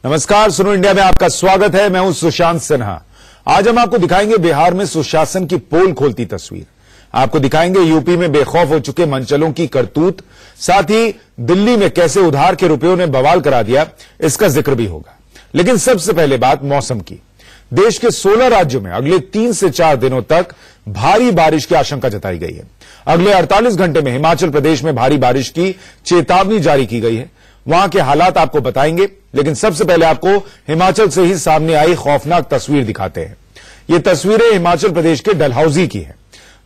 नमस्कार, सुनो इंडिया में आपका स्वागत है। मैं हूं सुशांत सिन्हा। आज हम आपको दिखाएंगे बिहार में सुशासन की पोल खोलती तस्वीर। आपको दिखाएंगे यूपी में बेखौफ हो चुके मनचलों की करतूत, साथ ही दिल्ली में कैसे उधार के रुपयों ने बवाल करा दिया, इसका जिक्र भी होगा। लेकिन सबसे पहले बात मौसम की। देश के 16 राज्यों में अगले 3 से 4 दिनों तक भारी बारिश की आशंका जताई गई है। अगले 48 घंटे में हिमाचल प्रदेश में भारी बारिश की चेतावनी जारी की गई है। वहां के हालात आपको बताएंगे, लेकिन सबसे पहले आपको हिमाचल से ही सामने आई खौफनाक तस्वीर दिखाते हैं। ये तस्वीरें हिमाचल प्रदेश के डलहौजी की हैं।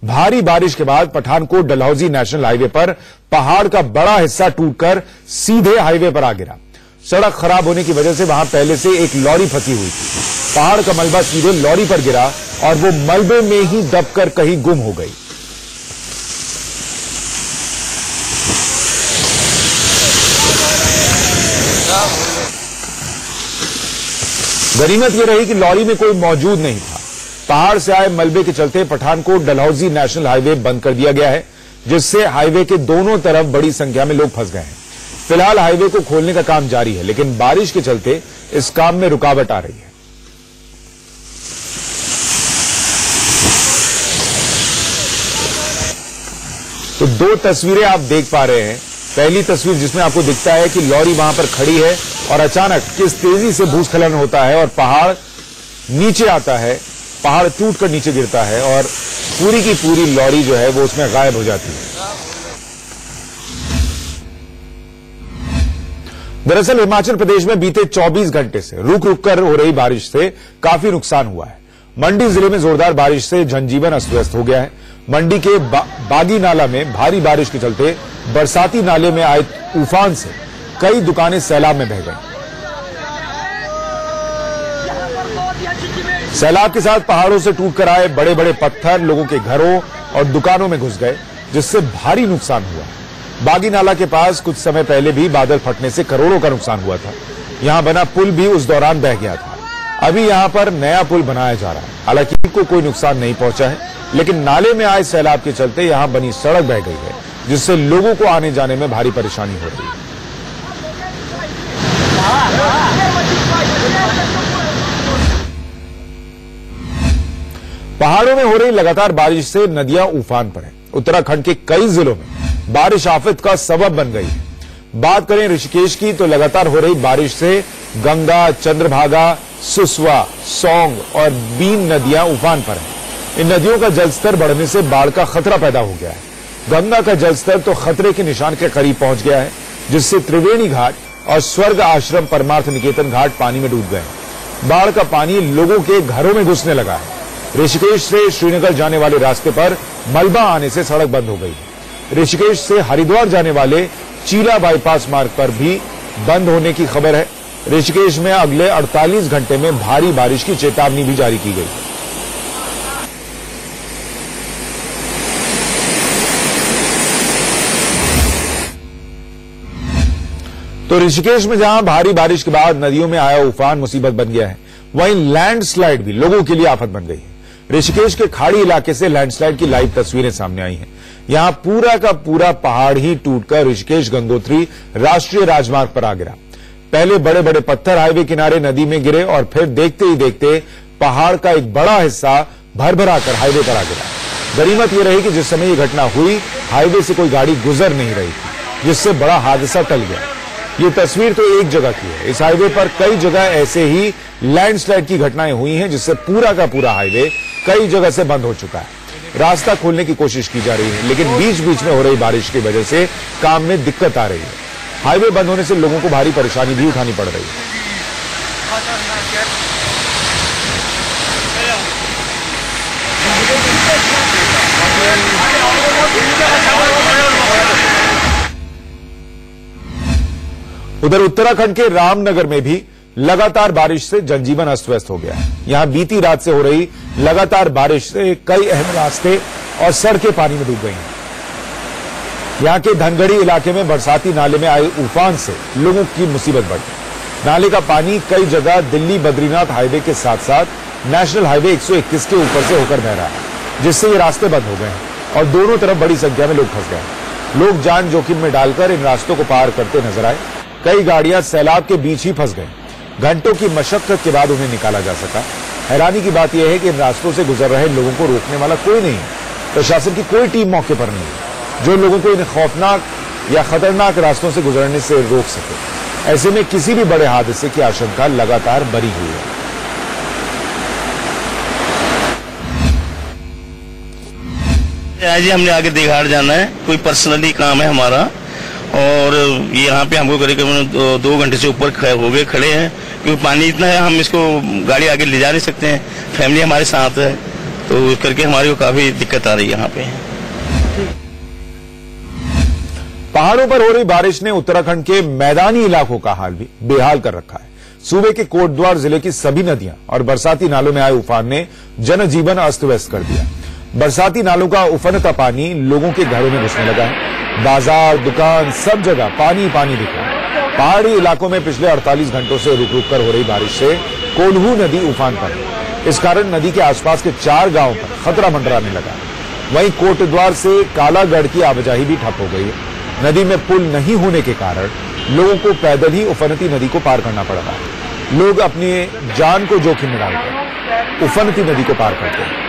भारी बारिश के बाद पठानकोट डलहौजी नेशनल हाईवे पर पहाड़ का बड़ा हिस्सा टूटकर सीधे हाईवे पर आ गिरा। सड़क खराब होने की वजह से वहां पहले से एक लॉरी फंसी हुई थी। पहाड़ का मलबा सीधे लॉरी पर गिरा और वो मलबे में ही दबकर कहीं गुम हो गई। गनीमत यह रही कि लॉरी में कोई मौजूद नहीं था। पहाड़ से आए मलबे के चलते पठानकोट डलहौजी नेशनल हाईवे बंद कर दिया गया है, जिससे हाईवे के दोनों तरफ बड़ी संख्या में लोग फंस गए हैं। फिलहाल हाईवे को खोलने का काम जारी है, लेकिन बारिश के चलते इस काम में रुकावट आ रही है। तो 2 तस्वीरें आप देख पा रहे हैं। पहली तस्वीर जिसमें आपको दिखता है कि लॉरी वहां पर खड़ी है और अचानक किस तेजी से भूस्खलन होता है और पहाड़ नीचे आता है, पहाड़ टूटकर नीचे गिरता है और पूरी की पूरी लॉरी जो है वो उसमें गायब हो जाती है। दरअसल हिमाचल प्रदेश में बीते 24 घंटे से रुक रुक कर हो रही बारिश से काफी नुकसान हुआ है। मंडी जिले में जोरदार बारिश से जनजीवन अस्त व्यस्त हो गया है। मंडी के बागी नाला में भारी बारिश के चलते बरसाती नाले में आए उफान से कई दुकानें सैलाब में बह गईं। सैलाब के साथ पहाड़ों से टूटकर आए बड़े बड़े पत्थर लोगों के घरों और दुकानों में घुस गए, जिससे भारी नुकसान हुआ। बागी नाला के पास कुछ समय पहले भी बादल फटने से करोड़ों का नुकसान हुआ था। यहां बना पुल भी उस दौरान बह गया था। अभी यहां पर नया पुल बनाया जा रहा है। हालांकि इनको कोई नुकसान नहीं पहुंचा है, लेकिन नाले में आए सैलाब के चलते यहां बनी सड़क बह गई है, जिससे लोगों को आने जाने में भारी परेशानी हो रही है। पहाड़ों में हो रही लगातार बारिश से नदियां उफान पर हैं। उत्तराखंड के कई जिलों में बारिश आफत का सबब बन गई है। बात करें ऋषिकेश की, तो लगातार हो रही बारिश से गंगा, चंद्रभागा, सुसवा, सौंग और बीन नदियां उफान पर हैं। इन नदियों का जलस्तर बढ़ने से बाढ़ का खतरा पैदा हो गया है। गंगा का जलस्तर तो खतरे के निशान के करीब पहुंच गया है, जिससे त्रिवेणी घाट और स्वर्ग आश्रम परमार्थ निकेतन घाट पानी में डूब गए हैं। बाढ़ का पानी लोगों के घरों में घुसने लगा है। ऋषिकेश से श्रीनगर जाने वाले रास्ते पर मलबा आने से सड़क बंद हो गई है। ऋषिकेश से हरिद्वार जाने वाले चीला बाईपास मार्ग पर भी बंद होने की खबर है। ऋषिकेश में अगले 48 घंटे में भारी बारिश की चेतावनी भी जारी की गई है। तो ऋषिकेश में जहां भारी बारिश के बाद नदियों में आया उफान मुसीबत बन गया है, वहीं लैंडस्लाइड भी लोगों के लिए आफत बन गई है। ऋषिकेश के खाड़ी इलाके से लैंडस्लाइड की लाइव तस्वीरें सामने आई हैं। यहां पूरा का पूरा पहाड़ ही टूटकर ऋषिकेश गंगोत्री राष्ट्रीय राजमार्ग पर आ गिरा। पहले बड़े बड़े पत्थर हाईवे किनारे नदी में गिरे और फिर देखते ही देखते पहाड़ का एक बड़ा हिस्सा भरभराकर हाईवे पर आ गिरा। गनीमत यह रही कि जिस समय यह घटना हुई, हाईवे से कोई गाड़ी गुजर नहीं रही थी, जिससे बड़ा हादसा टल गया। ये तस्वीर तो एक जगह की है। इस हाईवे पर कई जगह ऐसे ही लैंडस्लाइड की घटनाएं हुई हैं, जिससे पूरा का पूरा हाईवे कई जगह से बंद हो चुका है। रास्ता खोलने की कोशिश की जा रही है, लेकिन बीच बीच में हो रही बारिश की वजह से काम में दिक्कत आ रही है। हाईवे बंद होने से लोगों को भारी परेशानी भी उठानी पड़ रही है। उधर उत्तराखंड के रामनगर में भी लगातार बारिश से जनजीवन अस्त व्यस्त हो गया है। यहां बीती रात से हो रही लगातार बारिश से कई अहम रास्ते और सड़कें पानी में डूब गई हैं। यहां के धनगढ़ी इलाके में बरसाती नाले में आए उफान से लोगों की मुसीबत बढ़ गई। नाले का पानी कई जगह दिल्ली बद्रीनाथ हाईवे के साथ साथ नेशनल हाईवे 121 के ऊपर से होकर बह रहा है, जिससे ये रास्ते बंद हो गए हैं और दोनों तरफ बड़ी संख्या में लोग फंस गए। लोग जान जोखिम में डालकर इन रास्तों को पार करते नजर आए। कई गाड़ियां सैलाब के बीच ही फंस गई। घंटों की मशक्कत के बाद उन्हें निकाला जा सका। हैरानी की बात यह है कि इन रास्तों से गुजर रहे लोगों को रोकने वाला कोई नहीं है। प्रशासन की कोई टीम मौके पर नहीं है जो लोगों को इन खौफनाक या खतरनाक रास्तों से गुजरने से रोक सके। ऐसे में किसी भी बड़े हादसे की आशंका लगातार बनी हुई है। आज हमने आगे दीघाड़ जाना है, कोई पर्सनली काम है हमारा, और यहाँ पे हमको करीब 2 घंटे से ऊपर हो गए खड़े हैं, क्योंकि पानी इतना है हम इसको गाड़ी आगे ले जा नहीं सकते हैं। फैमिली हमारे साथ है, तो इस करके हमारे को काफी दिक्कत आ रही है यहाँ पे। पहाड़ों पर हो रही बारिश ने उत्तराखंड के मैदानी इलाकों का हाल भी बेहाल कर रखा है। सूबे के कोटद्वार जिले की सभी नदियां और बरसाती नालों में आए उफान ने जनजीवन अस्त व्यस्त कर दिया। बरसाती नालों का उफनता पानी लोगों के घरों में घुसने लगा है। बाजार, दुकान, सब जगह पानी पानी दिखा। पहाड़ी इलाकों में पिछले 48 घंटों से रुक रुक कर हो रही बारिश से कोल्हू नदी उफान पर है। इस कारण नदी के आसपास के 4 गांवों पर खतरा मंडराने लगा। वहीं कोटद्वार से कालागढ़ की आवाजाही भी ठप हो गई है। नदी में पुल नहीं होने के कारण लोगों को पैदल ही उफनती नदी को पार करना पड़ रहा है। लोग अपनी जान को जोखिम में डालकर उफनती नदी को पार करते हैं।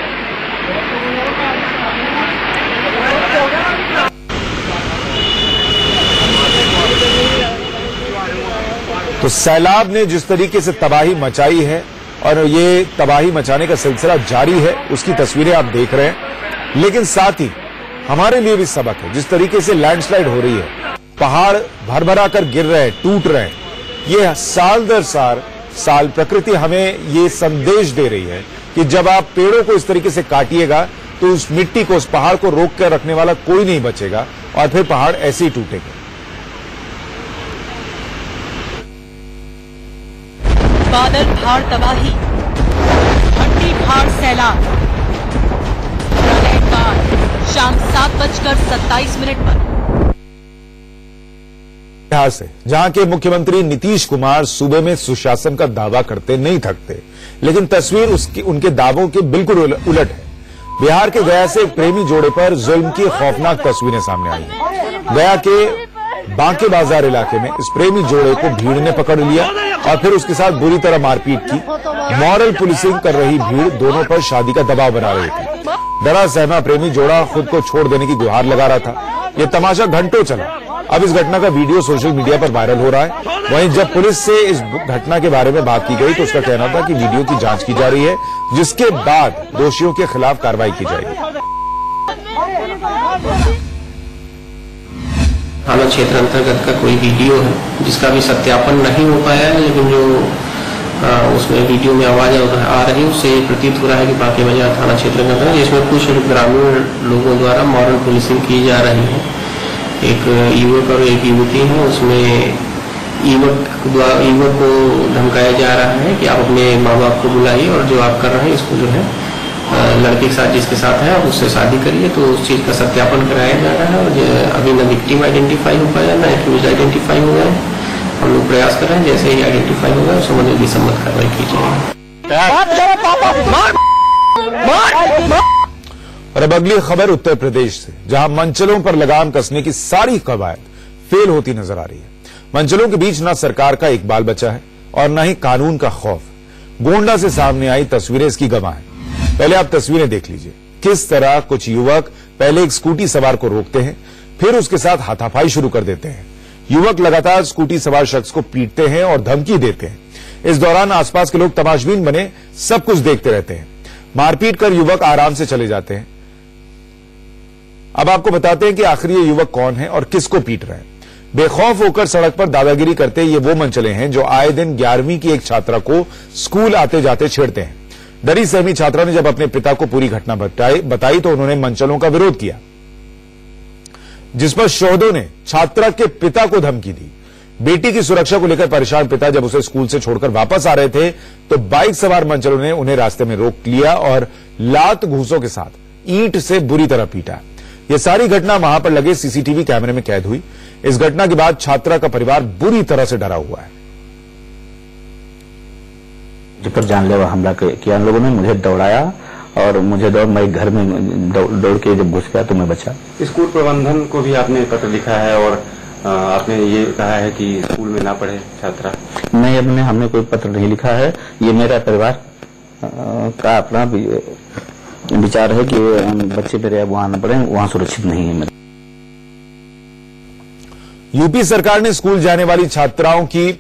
तो सैलाब ने जिस तरीके से तबाही मचाई है और ये तबाही मचाने का सिलसिला जारी है, उसकी तस्वीरें आप देख रहे हैं। लेकिन साथ ही हमारे लिए भी सबक है। जिस तरीके से लैंडस्लाइड हो रही है, पहाड़ भरभरा कर गिर रहे हैं, टूट रहे हैं, ये साल दर साल प्रकृति हमें ये संदेश दे रही है कि जब आप पेड़ों को इस तरीके से काटिएगा तो उस मिट्टी को, उस पहाड़ को रोक कर रखने वाला कोई नहीं बचेगा और फिर पहाड़ ऐसे ही टूटेगा। बादल भार तबाही, भट्टी भार सैलाब। शाम 7:27 पर से जहां के मुख्यमंत्री नीतीश कुमार सूबे में सुशासन का दावा करते नहीं थकते, लेकिन तस्वीर उनके दावों के बिल्कुल उलट है। बिहार के गया से एक प्रेमी जोड़े पर जुल्म की खौफनाक तस्वीरें सामने आई हैं। गया के बांके बाजार इलाके में इस प्रेमी जोड़े को भीड़ ने पकड़ लिया और फिर उसके साथ बुरी तरह मारपीट की। मॉरल पुलिसिंग कर रही भीड़ दोनों पर शादी का दबाव बना रही थी। डरा सहमा प्रेमी जोड़ा खुद को छोड़ देने की गुहार लगा रहा था। यह तमाशा घंटों चला। अब इस घटना का वीडियो सोशल मीडिया पर वायरल हो रहा है। वहीं जब पुलिस से इस घटना के बारे में बात की गई तो उसका कहना था कि वीडियो की जांच की जा रही है, जिसके बाद दोषियों के खिलाफ कार्रवाई की जाएगी। थाना क्षेत्र अंतर्गत का कोई वीडियो है जिसका भी सत्यापन नहीं हो पाया है, लेकिन जो उसमें वीडियो में आवाज आ रही है उससे प्रतीत हो रहा है कि बांके बाजार थाना क्षेत्र के अंतर्गत जिसमें कुछ ग्रामीण लोगों द्वारा मॉरल पुलिसिंग की जा रही है। एक युवक और एक युवती है, उसमें युवक को धमकाया जा रहा है कि आप अपने माँ बाप को बुलाइए और जो आप कर रहे हैं इसको जो है लड़के के साथ जिसके साथ है आप उससे शादी करिए। तो उस चीज का सत्यापन कराया जा रहा है और अभी न विक्टिम आइडेंटिफाई हो पाया न एक्यूज आइडेंटिफाई हो गया। हम लोग प्रयास कर रहे हैं, जैसे ही आइडेंटिफाई होगा उस संबंध में सम्मत कार्रवाई की जाएगी। और अब अगली खबर उत्तर प्रदेश से, जहां मंचलों पर लगाम कसने की सारी कवायद फेल होती नजर आ रही है। मंचलों के बीच न सरकार का एक बाल बचा है और न ही कानून का खौफ। गोंडा से सामने आई तस्वीरें इसकी गवाह हैं। पहले आप तस्वीरें देख लीजिए, किस तरह कुछ युवक पहले एक स्कूटी सवार को रोकते हैं, फिर उसके साथ हाथापाई शुरू कर देते हैं। युवक लगातार स्कूटी सवार शख्स को पीटते हैं और धमकी देते हैं। इस दौरान आसपास के लोग तमाशबीन बने सब कुछ देखते रहते हैं। मारपीट कर युवक आराम से चले जाते हैं। अब आपको बताते हैं कि आखिर ये युवक कौन है और किसको पीट रहे हैं। बेखौफ होकर सड़क पर दादागिरी करते ये वो मंचले हैं जो आए दिन 11वीं की एक छात्रा को स्कूल आते जाते छेड़ते हैं। डरी सहमी छात्रा ने जब अपने पिता को पूरी घटना बताई तो उन्होंने मंचलों का विरोध किया, जिस पर शोहदों ने छात्रा के पिता को धमकी दी। बेटी की सुरक्षा को लेकर परेशान पिता जब उसे स्कूल से छोड़कर वापस आ रहे थे तो बाइक सवार मंचलों ने उन्हें रास्ते में रोक लिया और लात घूसों के साथ ईंट से बुरी तरह पीटा। यह सारी घटना वहां पर लगे सीसीटीवी कैमरे में कैद हुई। इस घटना के बाद छात्रा का परिवार बुरी तरह से डरा हुआ है। जिस पर जानलेवा हमला किया उन लोगों ने, मुझे दौड़ाया और मैं घर में दौड़ के जब घुस गया तो मैं बचा। स्कूल प्रबंधन को भी आपने पत्र लिखा है और आपने ये कहा है कि स्कूल में ना पढ़े छात्रा। नहीं, हमने कोई पत्र नहीं लिखा है। ये मेरा परिवार का अपना विचार है कि बच्चे मेरे वहां न पढ़े, वहां सुरक्षित नहीं है। यूपी सरकार ने स्कूल जाने वाली छात्राओं की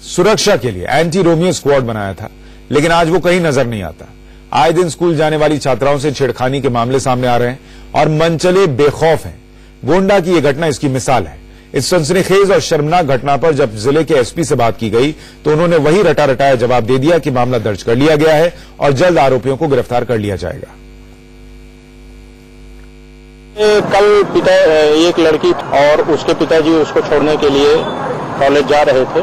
सुरक्षा के लिए एंटी रोमियो स्क्वाड बनाया था, लेकिन आज वो कहीं नजर नहीं आता। आए दिन स्कूल जाने वाली छात्राओं से छेड़खानी के मामले सामने आ रहे हैं और मनचले बेखौफ हैं। गोंडा की यह घटना इसकी मिसाल है। इस सनसनीखेज और शर्मनाक घटना पर जब जिले के एसपी से बात की गई तो उन्होंने वही रटा रटाया जवाब दे दिया कि मामला दर्ज कर लिया गया है और जल्द आरोपियों को गिरफ्तार कर लिया जाएगा। कल एक लड़की और उसके पिताजी उसको छोड़ने के लिए कॉलेज जा रहे थे,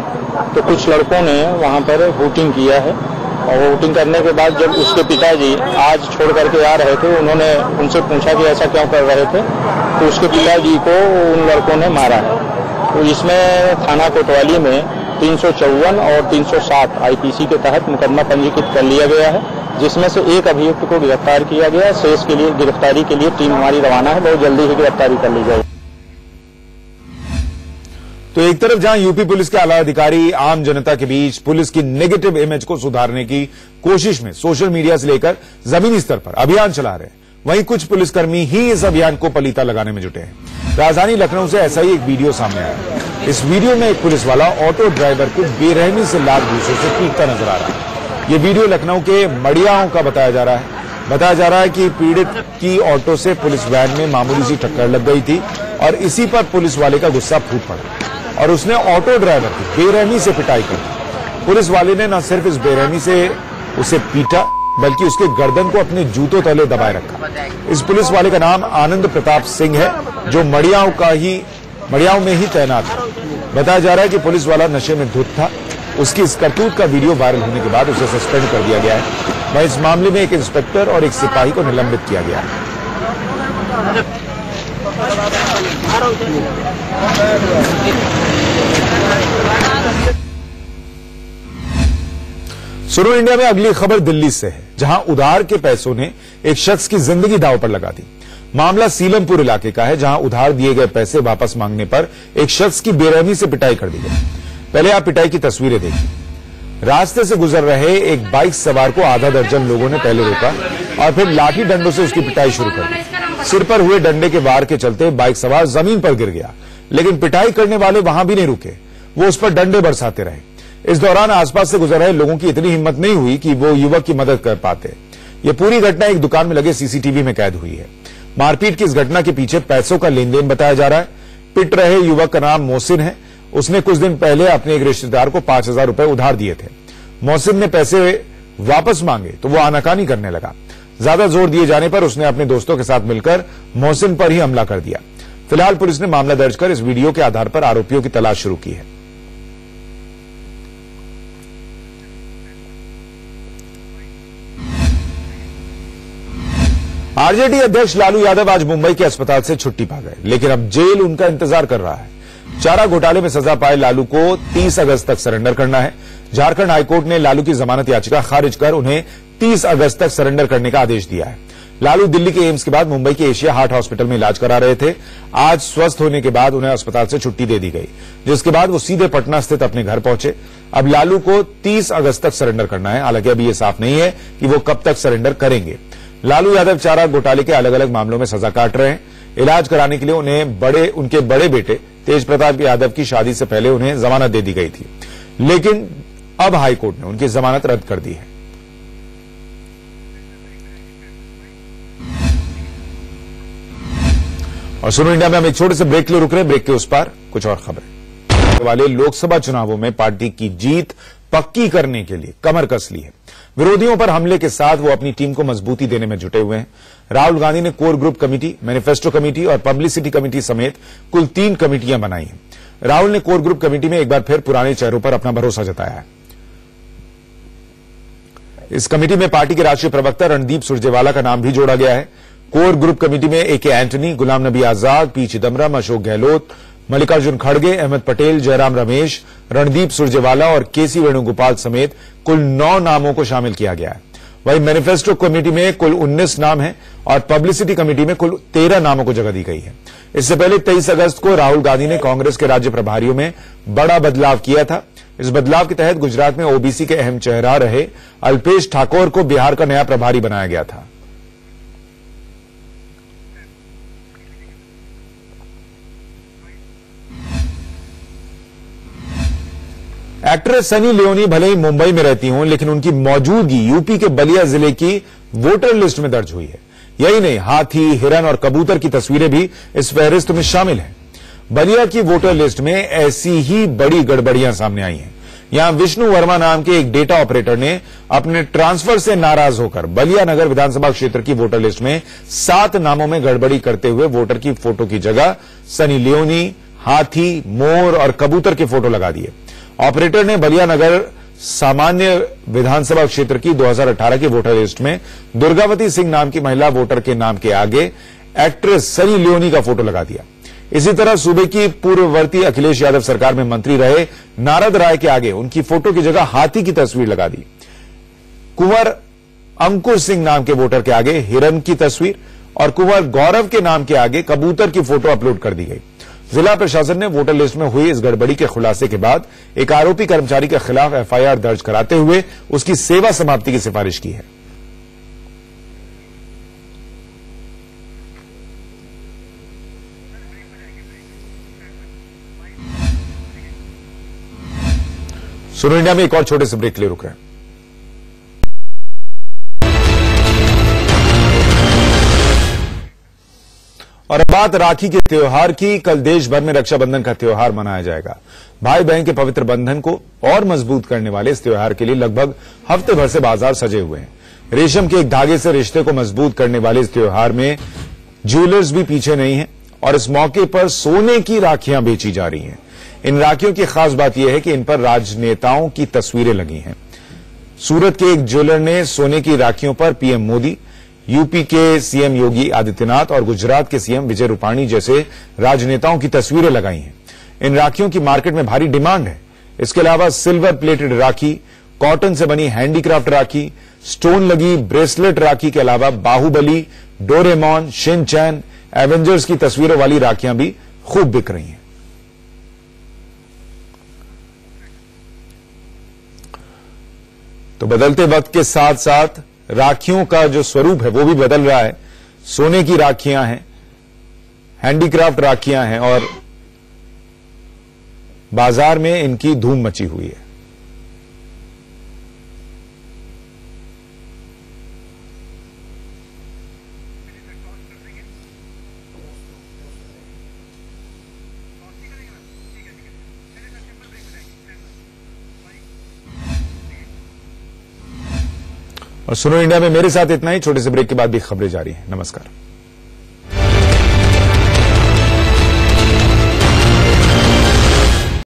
तो कुछ लड़कों ने वहां पर वोटिंग किया है और वोटिंग करने के बाद जब उसके पिताजी आज छोड़ करके आ रहे थे, उन्होंने उनसे पूछा कि ऐसा क्यों कर रहे थे, तो उसके पिताजी को उन लड़कों ने मारा है। तो इसमें थाना कोतवाली में 354 और 307 आईपीसी के तहत मुकदमा पंजीकृत कर लिया गया है, जिसमें से एक अभियुक्त को गिरफ्तार किया गया। शेष के लिए गिरफ्तारी के लिए टीम हमारी रवाना है, बहुत जल्दी ही गिरफ्तारी कर ली जाएगी। तो एक तरफ जहां यूपी पुलिस के आला अधिकारी आम जनता के बीच पुलिस की नेगेटिव इमेज को सुधारने की कोशिश में सोशल मीडिया से लेकर जमीनी स्तर पर अभियान चला रहे हैं, वहीं कुछ पुलिसकर्मी ही इस अभियान को पलीता लगाने में जुटे हैं। राजधानी लखनऊ से ऐसा ही एक वीडियो सामने आया। इस वीडियो में एक पुलिस वाला ऑटो ड्राइवर को बेरहमी से लात घूंसों से पीटता नजर आ रहा है। ये वीडियो लखनऊ के मड़ियाओं का बताया जा रहा है कि पीड़ित की ऑटो से पुलिस वैन में मामूली सी टक्कर लग गई थी और इसी पर पुलिस वाले का गुस्सा फूट पड़ा और उसने ऑटो ड्राइवर की बेरहमी से पिटाई की। पुलिस वाले ने न सिर्फ इस बेरहमी से उसे पीटा बल्कि उसके गर्दन को अपने जूतों तले दबाए रखा। इस पुलिस वाले का नाम आनंद प्रताप सिंह है, जो मड़ियाओं में ही तैनात है। बताया जा रहा है कि पुलिस वाला नशे में धुत था। उसकी इस करतूत का वीडियो वायरल होने के बाद उसे सस्पेंड कर दिया गया है। वहीं इस मामले में एक इंस्पेक्टर और एक सिपाही को निलंबित किया गया है। सुनो इंडिया में अगली खबर दिल्ली से है, जहां उधार के पैसों ने एक शख्स की जिंदगी दांव पर लगा दी। मामला सीलमपुर इलाके का है, जहां उधार दिए गए पैसे वापस मांगने पर एक शख्स की बेरहमी से पिटाई कर दी गई। पहले आप पिटाई की तस्वीरें देखिए। रास्ते से गुजर रहे एक बाइक सवार को आधा दर्जन लोगों ने पहले रोका और फिर लाठी डंडों से उसकी पिटाई शुरू कर दी। सिर पर हुए डंडे के वार के चलते बाइक सवार जमीन पर गिर गया, लेकिन पिटाई करने वाले वहां भी नहीं रुके। वो उस पर डंडे बरसाते रहे। इस दौरान आसपास से गुजर रहे लोगों की इतनी हिम्मत नहीं हुई कि वो युवक की मदद कर पाते। ये पूरी घटना एक दुकान में लगे सीसीटीवी में कैद हुई है। मारपीट की इस घटना के पीछे पैसों का लेन देन बताया जा रहा है। पिट रहे युवक का नाम मोहसिन है। उसने कुछ दिन पहले अपने एक रिश्तेदार को 5,000 रुपए उधार दिए थे। मोहसिन ने पैसे वापस मांगे तो वो आनाकानी करने लगा। ज्यादा जोर दिए जाने पर उसने अपने दोस्तों के साथ मिलकर मोहसिन पर ही हमला कर दिया। फिलहाल पुलिस ने मामला दर्ज कर इस वीडियो के आधार पर आरोपियों की तलाश शुरू की है। आरजेडी अध्यक्ष लालू यादव आज मुंबई के अस्पताल से छुट्टी पा गए, लेकिन अब जेल उनका इंतजार कर रहा है। चारा घोटाले में सजा पाए लालू को 30 अगस्त तक सरेंडर करना है। झारखंड हाईकोर्ट ने लालू की जमानत याचिका खारिज कर उन्हें 30 अगस्त तक सरेंडर करने का आदेश दिया है। लालू दिल्ली के एम्स के बाद मुंबई के एशिया हार्ट हॉस्पिटल में इलाज करा रहे थे। आज स्वस्थ होने के बाद उन्हें अस्पताल से छुट्टी दे दी गई, जिसके बाद वो सीधे पटना स्थित अपने घर पहुंचे। अब लालू को 30 अगस्त तक सरेंडर करना है। हालांकि अभी ये साफ नहीं है कि वो कब तक सरेंडर करेंगे। लालू यादव चारा घोटाले के अलग अलग मामलों में सजा काट रहे हैं। इलाज कराने के लिए उनके बड़े बेटे तेज प्रताप यादव की शादी से पहले उन्हें जमानत दे दी गई थी, लेकिन अब हाईकोर्ट ने उनकी जमानत रद्द कर दी है। और सुनो इंडिया में हम एक छोटे से ब्रेक के लिए रुक रहे हैं। ब्रेक के उस पार कुछ और खबरें। वाले लोकसभा चुनावों में पार्टी की जीत पक्की करने के लिए कमर कस ली है। विरोधियों पर हमले के साथ वो अपनी टीम को मजबूती देने में जुटे हुए हैं। राहुल गांधी ने core group committee, manifesto committee और पब्लिसिटी कमेटी समेत कुल 3 कमेटियां बनाई हैं। राहुल ने कोर ग्रुप कमेटी में एक बार फिर पुराने चेहरों पर अपना भरोसा जताया है। इस कमेटी में पार्टी के राष्ट्रीय प्रवक्ता रणदीप सुरजेवाला का नाम भी जोड़ा गया है। कोर ग्रुप कमेटी में AK Antony, Ghulam Nabi Azad, P Chidambaram, Ashok Gehlot, Mallikarjun खड़गे, अहमद पटेल, जयराम रमेश, रणदीप सुरजेवाला और KC वेणुगोपाल समेत कुल 9 नामों को शामिल किया गया है। वहीं मैनिफेस्टो कमेटी में कुल 19 नाम हैं और पब्लिसिटी कमेटी में कुल 13 नामों को जगह दी गई है। इससे पहले 23 अगस्त को राहुल गांधी ने कांग्रेस के राज्य प्रभारियों में बड़ा बदलाव किया था। इस बदलाव के तहत गुजरात में ओबीसी के अहम चेहरा रहे अल्पेश ठाकोर को बिहार का नया प्रभारी बनाया गया था। एक्ट्रेस सनी लियोनी भले ही मुंबई में रहती हों, लेकिन उनकी मौजूदगी यूपी के बलिया जिले की वोटर लिस्ट में दर्ज हुई है। यही नहीं, हाथी, हिरन और कबूतर की तस्वीरें भी इस फहरिस्त में शामिल हैं। बलिया की वोटर लिस्ट में ऐसी ही बड़ी गड़बड़ियां सामने आई हैं। यहां विष्णु वर्मा नाम के एक डेटा ऑपरेटर ने अपने ट्रांसफर से नाराज होकर बलिया नगर विधानसभा क्षेत्र की वोटर लिस्ट में 7 नामों में गड़बड़ी करते हुए वोटर की फोटो की जगह सनी लियोनी, हाथी, मोर और कबूतर के फोटो लगा दिए। ऑपरेटर ने बलिया नगर सामान्य विधानसभा क्षेत्र की 2018 की वोटर लिस्ट में दुर्गावती सिंह नाम की महिला वोटर के नाम के आगे एक्ट्रेस सनी लियोनी का फोटो लगा दिया। इसी तरह सूबे की पूर्ववर्ती अखिलेश यादव सरकार में मंत्री रहे नारद राय के आगे उनकी फोटो की जगह हाथी की तस्वीर लगा दी। कुंवर अंकुर सिंह नाम के वोटर के आगे हिरन की तस्वीर और कुंवर गौरव के नाम के आगे कबूतर की फोटो अपलोड कर दी गई। जिला प्रशासन ने वोटर लिस्ट में हुई इस गड़बड़ी के खुलासे के बाद एक आरोपी कर्मचारी के खिलाफ एफआईआर दर्ज कराते हुए उसकी सेवा समाप्ति की सिफारिश की है। सुनो इंडिया में एक और छोटे से ब्रेक के लिए रुक रहे हैं। और अब बात राखी के त्योहार की। कल देश भर में रक्षाबंधन का त्योहार मनाया जाएगा। भाई बहन के पवित्र बंधन को और मजबूत करने वाले इस त्योहार के लिए लगभग हफ्ते भर से बाजार सजे हुए हैं। रेशम के एक धागे से रिश्ते को मजबूत करने वाले इस त्योहार में ज्वेलर्स भी पीछे नहीं है और इस मौके पर सोने की राखियां बेची जा रही हैं। इन राखियों की खास बात यह है कि इन पर राजनेताओं की तस्वीरें लगी हैं। सूरत के एक ज्वेलर ने सोने की राखियों पर पीएम मोदी, यूपी के सीएम योगी आदित्यनाथ और गुजरात के सीएम विजय रूपाणी जैसे राजनेताओं की तस्वीरें लगाई हैं। इन राखियों की मार्केट में भारी डिमांड है। इसके अलावा सिल्वर प्लेटेड राखी, कॉटन से बनी हैंडीक्राफ्ट राखी, स्टोन लगी ब्रेसलेट राखी के अलावा बाहुबली, डोरेमोन, शिनचैन, एवेंजर्स की तस्वीरों वाली राखियां भी खूब बिक रही हैं। तो बदलते वक्त के साथ साथ राखियों का जो स्वरूप है वो भी बदल रहा है। सोने की राखियां हैं, हैंडीक्राफ्ट राखियां हैं और बाजार में इनकी धूम मची हुई है। और सुनो इंडिया में मेरे साथ इतना ही। छोटे से ब्रेक के बाद भी खबरें जारी हैं। नमस्कार।